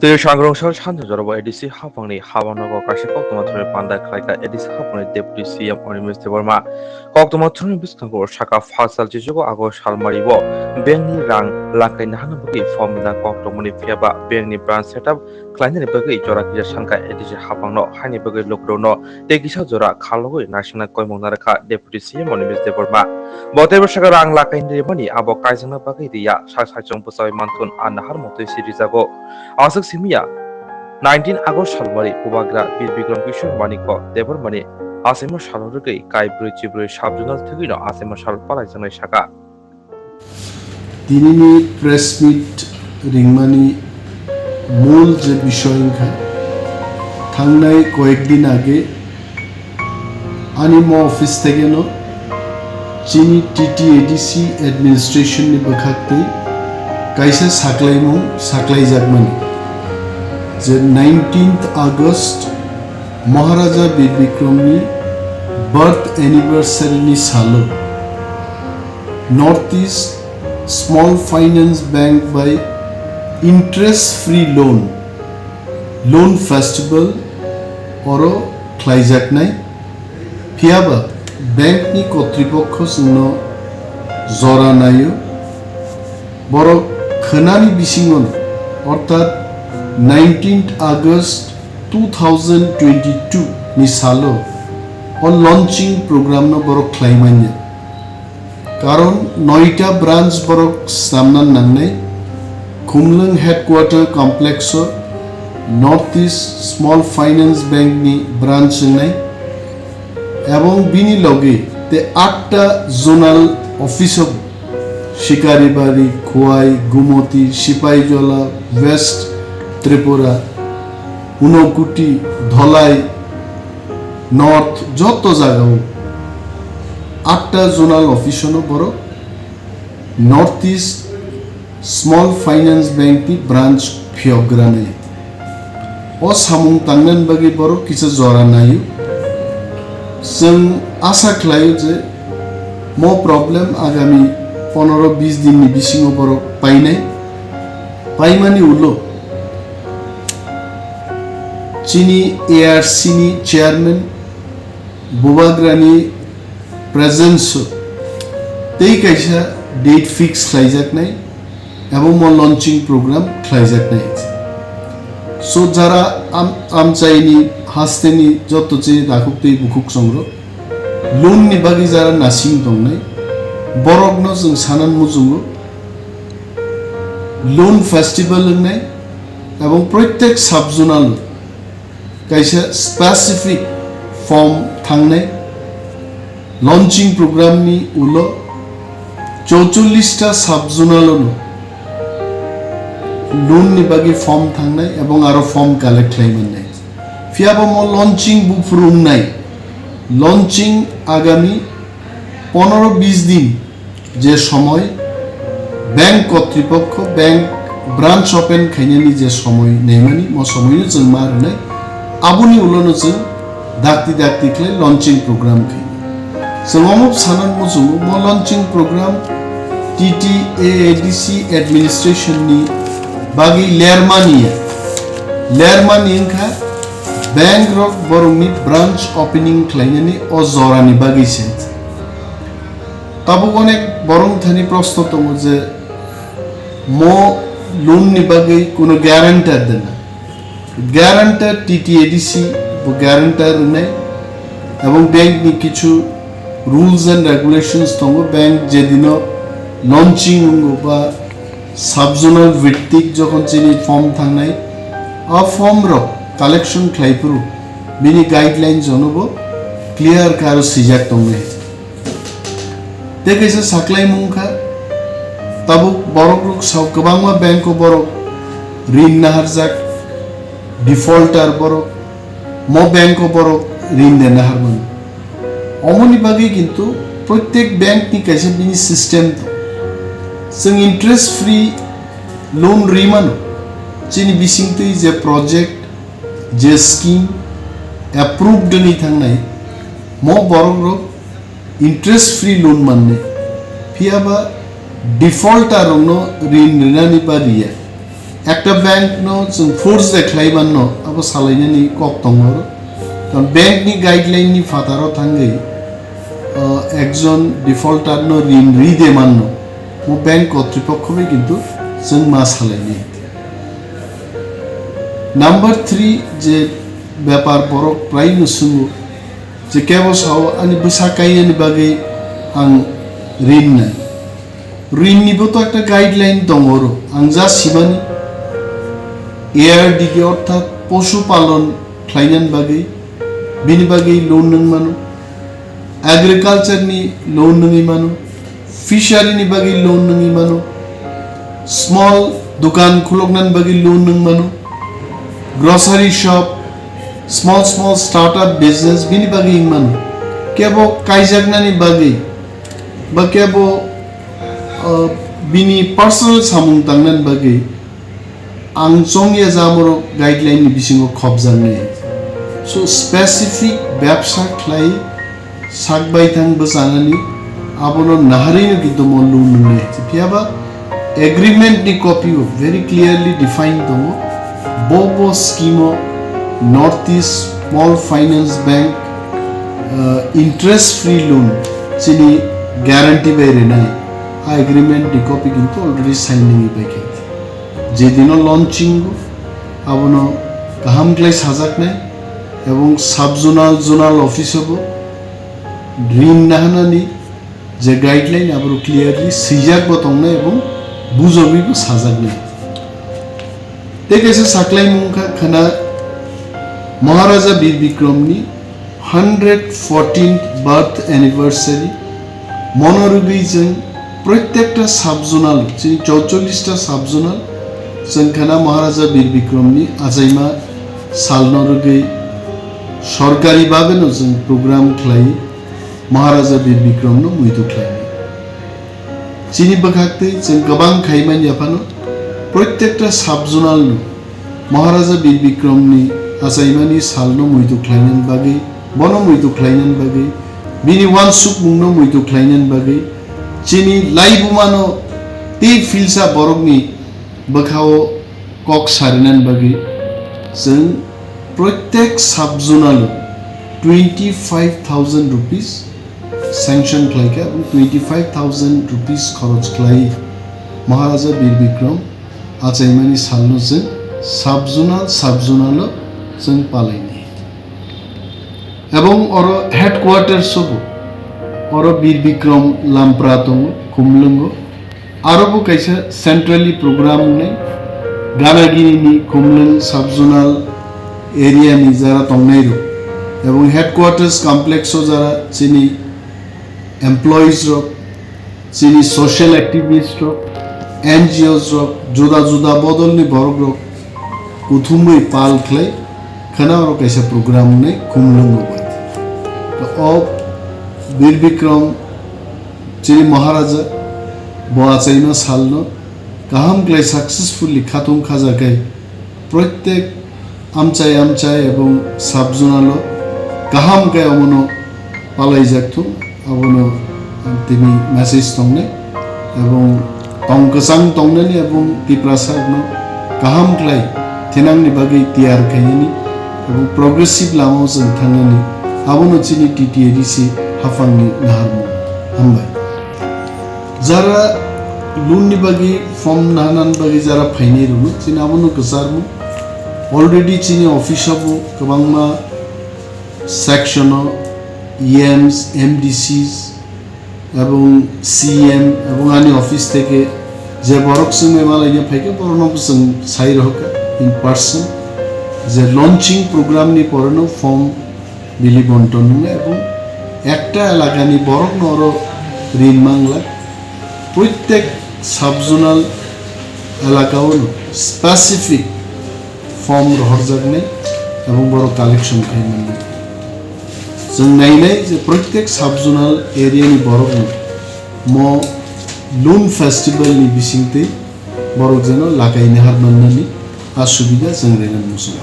Từ sáng rong sau chan cho rồi edisi hafangni hawango kaise koktomathre panda khlaika edisi hafangni deputy CEM Animesh Debbarma koktomathre biskango Sakha fasal jijugo ago salmaribo bengni rang lakai nahana bagi form na koktomani phiaba bengni branch setup khlainani bagi jora kija sanka edisi hafangno haini bagi lukurokno tegisa jora khalogoi national koimong narakha deputy CEM Animesh Debbarma boteba saka rang lakai ni abo kaisangna bagi dia sajong pusai mantun anahar motoi sirijago Asok simia 19 August salmari pubagra bir bikram kishor maniko Debbarmani asema salorgei kai brui sabjunal thegino asema sal palai janai Sakha Dinini press meet ringmani mul je bishoyinka thangnai koyekdin age Animo office theke no chini TTADC administration ni bakhakte kaisa saklai jagmani je 19th August Maharaja Bir Bikramni birth anniversary ni salo Northeast Small Finance Bank by interest free loan festival oro khlaijaknai phiaba bank ni kotripokho singno jora nayo boro khwnani bisingon ortat 19th August 2022 ni salo on launching program no boro khlaimanya karon 9টা branch boro samnan nangnai Khumlung headquarter complex Northeast Small Finance Bank ni branch nai ebong bini loge te 8টা zonal office Shikaribari, Khwai, Gumoti, Sipaijala, West Tripura, Unokuti, Dholai, North, joto jagao 8টা zonal office no boro Northeast Small Finance Bank ni branch phiograne o samung tangnan bagi boro kisa jora nayo जों आशा खालायो जे mo problem agami 15-20 दिन ni bisingo boro painai paimani ulo chini ARC ni chairman bubagrani presence tei kaisa date fix khlaijaknai ebong mo launching program khlaijaknai so jara amchaini hasteni joto che dakuktei bukuk songro loan ni bagi jara nasing tongnai borogno जों sanan mujungo loan festival ngai এবং প্রত্যেক subzonal কাইসা specific form থাংনাই launching programme নি উলো 44টা subzonal loan নি বাগি form থাংনাই এবং আরো ফর্ম কালেক্ট খাইমানাই ফিয়াবো ম লঞ্চিং বুফরুম নাই লঞ্চিং আগামী 15-20 দিন যে সময় ব্যাংক কর্তৃপক্ষ ব্যাংক ব্রাঞ্চ ওপেন খাইনানি যে সময় নেমানি ম সময়নো जों मा होनाय आबुनि उलनो जों दाक्ति खले लॉन्चिंग प्रोग्राम खाइ जोंमो सानन मुजुं म लॉन्चिंग प्रोग्राम TTADC एडमिनिस्ट्रेशन नि बागि लेरमानि खा बैंक रक बरंनि ब्रांच ओपनिंग खाइनानि अ जरानि बागि से तब अनेक बरं थानि प्रश्न दङ जे म लोन नि बागै कोनो ग्यारान्टर देना ग्यारान्टर TTADC बो ग्यारान्टर नै एवं बैंक नि किछु रुल्स एंड रेगुलेशंस दङ बैंक जेदिनो लॉन्चिंग बा सबजोनल ভিত্তিক যখন চিনি ফর্ম থাংনাই আ ফর্ম র কালেকশন খাইপুরু বিনি গাইডলাইন জনবো ক্লিয়ার কারো সিজাক দংনাই देखेছে সাকলাই মুখা তাবু বড়গ্রুক সব গবাংমা ব্যাংক বড় ঋণ নাহারজাক ডিফল্টার বড় ম ব্যাংক বড় ঋণ দে নাহারমান অমনি বাগে কিন্তু প্রত্যেক ব্যাংক নি কাছে বিনি সিস্টেম তো जों इंटरेस्ट फ्री लोन रिमान चिनि बिसिंगतै जे प्रोजेक्ट जे स्कीम एप्रूव्ड नि थांनाय म बरग्रक इंटरेस्ट फ्री लोन मानने फियाबा डिफॉल्टर ऋण रिनानि बारिया একটা ব্যাংক নো जों फोर्स देख्लायबान न अब सालायनायनि कक दङ কারণ ব্যাংকनि गाइडलाइननि फादाराव थांगै একজন ডিফল্টার নো ঋণ রিদেমান ন মো ব্যাংক কর্তৃপক্ষই কিন্তু जों मा सालायनाय নাম্বার 3 যে ব্যাপার বড় প্রায় নুসুঙ্গু যে কেবল সাও আনি বসাকাইনি বাগে আং ঋণ নাই ঋণনিবো তো একটা গাইডলাইন দङ আং যা সিমানি ARDD অর্থাৎ পশুপালন খাইনান বাগে বিনি বাগে লোন নং মানো এগ্রিকালচার নি লোন নং মানো ফিশারি নি বাগে লোন নং মানো স্মল দোকান খুলকনান বাগে লোন নং মানো grocery shop small startup business bini bagi man kebo kaijaknani bagi ba kebo bini personal samung tangnan bagi ang chongya jamoro guideline ni bisingo khobjanne so specific ব্যবসা khlai sakbai thang basanani abono naharino kido mollu nune piaba agreement ni copy very clearly defined domo bobo scheme Northeast Small Finance Bank interest-free loan chini guarantee by renai agreement di copy kintu already signing by kiti jedino launching abono kaham class hazak nai ebong sub office hobo ঋণ nahanani je guideline abro clearly sijak botong na ebong bujobi bo sajak nai tekese saklai mungkha khana Maharaja Bir विक्रमनी 114th birth anniversary मनोरुगै जों प्रत्येकटा साबजोनाल जों 44टा साबजोनाल जों खाना महाराजा वीर विक्रमनी आजाइमा सालनरुगै सरकारि भाबेनो जों programme खालाय महाराजा वीर विक्रमनो मुइदु खालाय चिनि बखाक्तै जों गोबां खायमान याफानो प्रत्येकटा साबजोनाल महाराजा वीर विक्रमनी आसाइमानि सालनो मुइदु ख्लायनान बागै बनो मुइदु ख्लायनान बागै बिनि वान सुक मुंनो मुइदु ख्लायनान बागै चिनि लाइबुमानो ते फिलसा बरगनि बखाओ कक सारिनान बागै जों प्रत्येक साबजोनाल 25,000 रुपीस सैंक्शन ख्लायका 25,000 रुपीस खरच ख्लाय महाराजा वीर विक्रम आसाइमानि सालनो जों साबजोनाल जों पालायनि এবং অর হেডকোয়ার্টার সব অর বীর বিক্রম লামপ্রা দङ কুমলঙ্গ আরবো কাইসা সেন্ট্রালি প্রোগ্রাম নাই গানাগিরিনি কুমলং সাবজোনাল এরিয়ানি যারা তংনাইরো এবং হেডকোয়ার্টার্স কমপ্লেক্সও যারা চিনি এমপ্লয়িজ রক চিনি সোশ্যাল অ্যাক্টিভিস্ট রক এনজিওস রক জুদা জুদা বদলনি বরগ রক কুথুমই পাল খ্লাই खाना और कैसा प्रोग्राम ने कुमलंग तो अब वीर विक्रम चिनी महाराजा बोआचाइनो सालनो गाहाम ग्लाय सक्सेसफुली खातुम खाजाखाय प्रत्येक आमचाय एवं साबजोनालो गाहाम गाय अमनो पालाय जाक्तु अबनो तिनि मेसेज तंगने एवं तंगकसां तंगनेनि एवं तिप्रासारनो गाहाम ग्लाय थेनांनि बागै तियार खायनि এবং প্রগ্রেসিভ লামাও जों थांनानै আবনো চিনি টিটিএডিসি হাফাংনি নাহারমু হামবাই যারা লুননি বাগি ফর্ম নাহানান বাগি যারা ফাইনাই রুনো চিনি আবনো গজারমু অলরেডি চিনি অফিসাবো गोबांमा সেকশন ইএমস এমডিসিস এবং সিএম এবং আনি অফিস থেকে যে বরক जों মেমালাইয়া ফাইকে বরনব जों সাই রহকা ইন পারসন যে লঞ্চিং প্রোগ্রাম নি পরনো ফর্ম বিলি বন্টন এবং একটা এলাকানি বড় নর ঋণ মাংলা প্রত্যেক সাবজোনাল এলাকাও স্পেসিফিক ফর্ম রহরজাক নেই এবং বড় কালেকশন খাইমান जों नायनाय जे प्रत्येक साबजोनाल एरियानि बरक म लुन फेस्टिवल नि बिसिंते बरक जेनो लागायनो हारमाननानि असुबिदा जों रेनान मुसुं